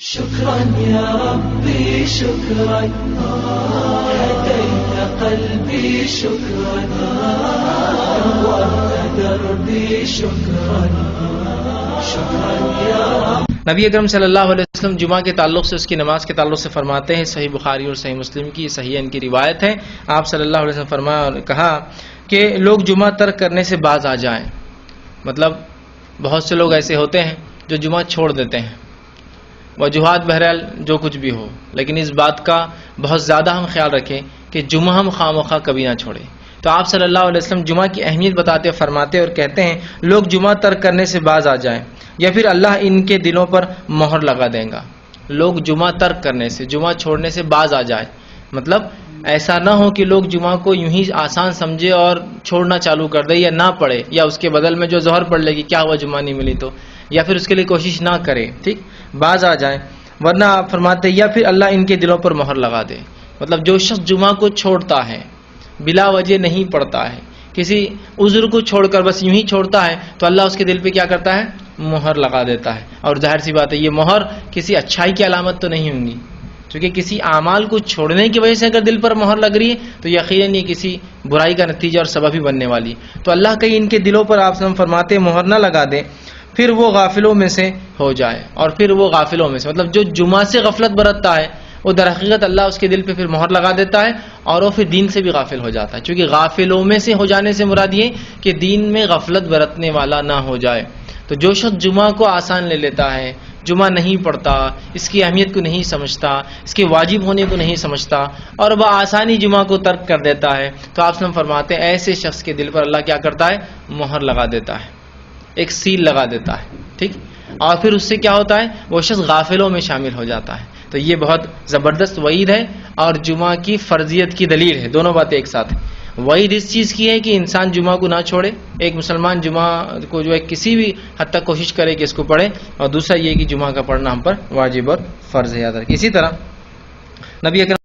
شكرا يا ربي شكرا هديت قلبي شكرا نورت دربي شكرا شكرا يا رب. نبی اکرم صلی اللہ علیہ وسلم جمعہ کے تعلق سے، اس کی نماز کے تعلق سے فرماتے ہیں، صحیح بخاری اور صحیح مسلم کی صحیح ان کی روایت ہے، آپ صلی اللہ علیہ وسلم فرمایا اور کہا کہ لوگ جمعہ ترک کرنے سے باز آ جائیں. مطلب بہت سے لوگ ایسے ہوتے ہیں جو جمعہ چھوڑ دیتے ہیں، وجوہات بہرحال جو کچھ بھی ہو، لیکن اس بات کا بہت زیادہ ہم خیال رکھیں کہ جمعہ ہم خواہ کبھی نہ چھوڑیں. تو آپ صلی اللہ علیہ وسلم جمعہ کی اہمیت بتاتے فرماتے اور کہتے ہیں لوگ جمعہ ترک کرنے سے باز آ جائیں یا پھر اللہ ان کے دلوں پر مہر لگا دے گا. لوگ جمعہ ترک کرنے سے، جمعہ چھوڑنے سے باز آ جائیں، مطلب ایسا نہ ہو کہ لوگ جمعہ کو یوں ہی آسان سمجھے اور چھوڑنا چالو کر دے یا نہ پڑھے، یا اس کے بدل میں جو ظہر پڑھ لے گی کیا ہوا جمعہ نہیں ملی تو، یا پھر اس کے لیے کوشش نہ کرے، ٹھیک، باز آ جائیں. ورنہ آپ فرماتے یا پھر اللہ ان کے دلوں پر مہر لگا دے. مطلب جو شخص جمعہ کو چھوڑتا ہے، بلا وجہ نہیں پڑھتا ہے، کسی عذر کو چھوڑ کر بس یوں ہی چھوڑتا ہے، تو اللہ اس کے دل پہ کیا کرتا ہے؟ مہر لگا دیتا ہے. اور ظاہر سی بات ہے یہ مہر کسی اچھائی کی علامت تو نہیں ہوں گی، کیونکہ کسی اعمال کو چھوڑنے کی وجہ سے اگر دل پر مہر لگ رہی ہے تو یقیناً یہ کسی برائی کا نتیجہ اور سبب ہی بننے والی. تو اللہ کہیں ان کے دلوں پر آپ سے فرماتے مہر نہ لگا دے، پھر وہ غافلوں میں سے ہو جائے. اور پھر وہ غافلوں میں سے، مطلب جو جمعہ سے غفلت برتتا ہے وہ در حقیقت اللہ اس کے دل پہ پھر مہر لگا دیتا ہے اور وہ پھر دین سے بھی غافل ہو جاتا ہے. چونکہ غافلوں میں سے ہو جانے سے مراد یہ کہ دین میں غفلت برتنے والا نہ ہو جائے. تو جو شخص جمعہ کو آسان لے لیتا ہے، جمعہ نہیں پڑھتا، اس کی اہمیت کو نہیں سمجھتا، اس کے واجب ہونے کو نہیں سمجھتا اور وہ آسانی جمعہ کو ترک کر دیتا ہے، تو آپ سے فرماتے ہیں ایسے شخص کے دل پر اللہ کیا کرتا ہے؟ مہر لگا دیتا ہے، ایک سیل لگا دیتا ہے، ٹھیک. اور پھر اس سے کیا ہوتا ہے؟ وہ شخص غافلوں میں شامل ہو جاتا ہے. تو یہ بہت زبردست وعید ہے اور جمعہ کی فرضیت کی دلیل ہے. دونوں باتیں ایک ساتھ ہیں. وعید اس چیز کی ہے کہ انسان جمعہ کو نہ چھوڑے، ایک مسلمان جمعہ کو جو ہے کسی بھی حد تک کوشش کرے کہ اس کو پڑھے، اور دوسرا یہ کہ جمعہ کا پڑھنا ہم پر واجب اور فرض ہے. یاد رکھیں. اسی طرح نبی اکرم